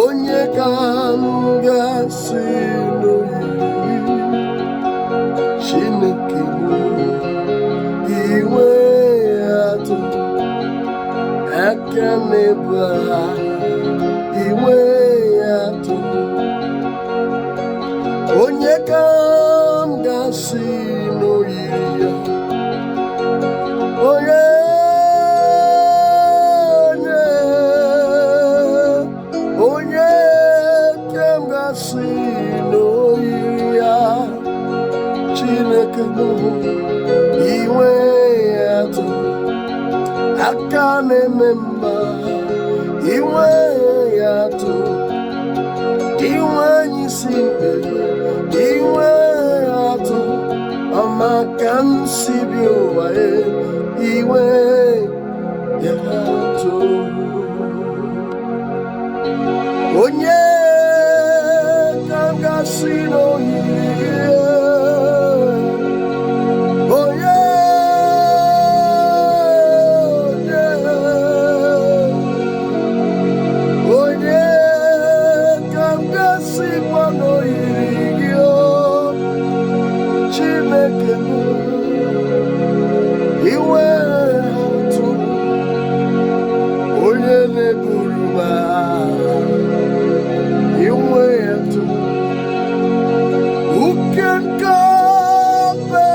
onye ka m ga-asị n'oyiri Chineke m iwe atụ aka n'ebu agha iwe atụ onye ka m ga-asị n'oyiri ya onye ka m ga-asị n'oyiri ya Chineke m iwe atụ aka na-eme mma iwe atụ iwe isi mkpe iwe atụ ọmaka m si bi ụwa iwe atụ onye ka m ga-asị n'oyiri iwe atụ onye na-eburu m agha iwe atụ who can compare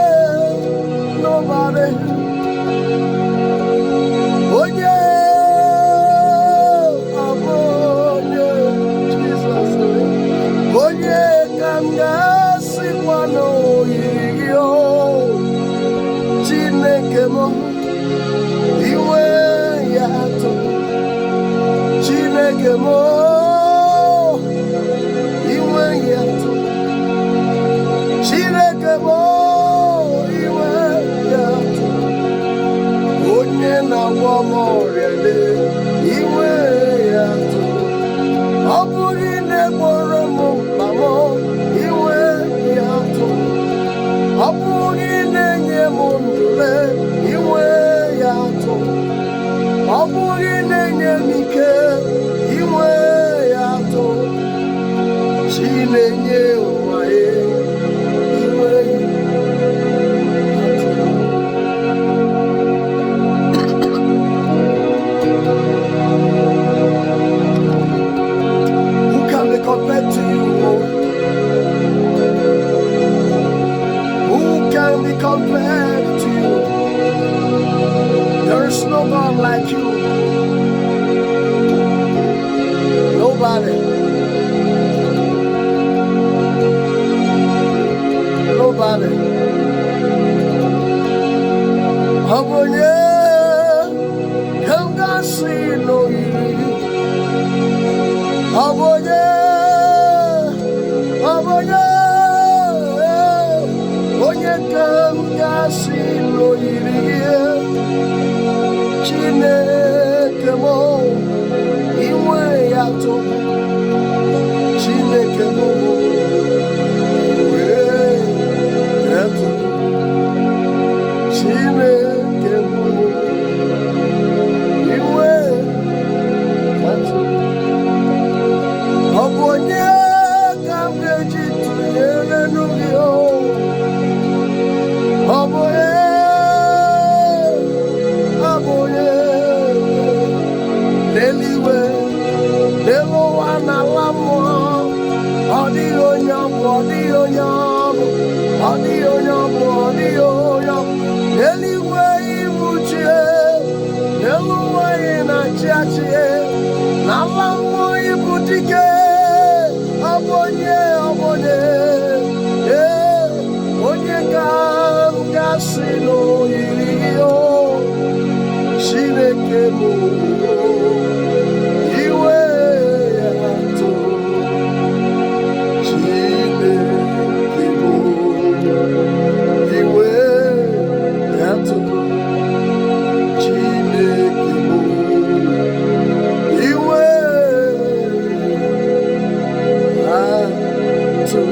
nobody onye abụ onye Jesus onye ka m ga-asịkwa n'oyiri Chineke m iwe atụ Chineke m iwe atụ Chineke m iwe atụ onye na-agwọ m ọrịa iwe atụ ọ bụghị na-egboro m mkpa m iwe atụ ọ bụghị na-enye m ndụle iwe atụ ọ bụghị na-enye m ike iwe atụ chi na-enye ụwa iwe atụ who can be compared to you? Can be compared to you. There is no God like you. Nobody. Nobody. Abonye kam gasi n'oyiri. Abonye. Onye ka m ga-asị n'oyiri Chineke m iwe atụ Chineke m iwe atụ Chineke m iwe atụ ọ bụ onye ka m ga-eji tụnyere n'ubi n'eluigwe n'elu ụwa n'ala mmụọ ọ dịghị onye ọbụ ọ dịghị onye ọbụ ọ dịghị onye ọbụ ọ dịghị onye ọbụ n'eluigwe ibu chie n'elu ụwa ị na-achị achị n'ala mmụọ ibu dike ọ bụ onye onye ka m ga-asị n'oyiri Chineke m iwe atụ Chineke m iwe atụ Chineke m iwe atụ